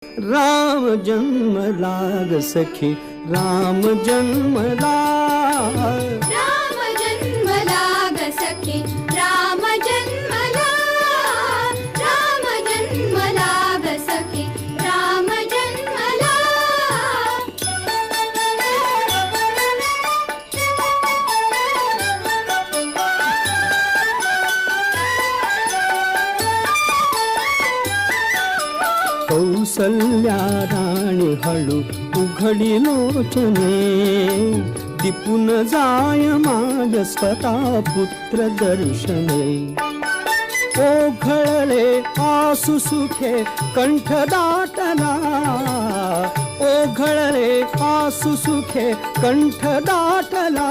राम जन्मला ग सखी, राम जन्मला. राम जन्मला ग सखी, राम जन्मला. राम जन्मला ग सखी, राम जन्मला. कौसल्या राणी हळू उघडी लोचने, दिपून जाय माग स्वतः पुत्र दर्शने. ओघळले आसु सुखे कंठ दाटला, ओघळले आसु सुखे कंठ दाटला.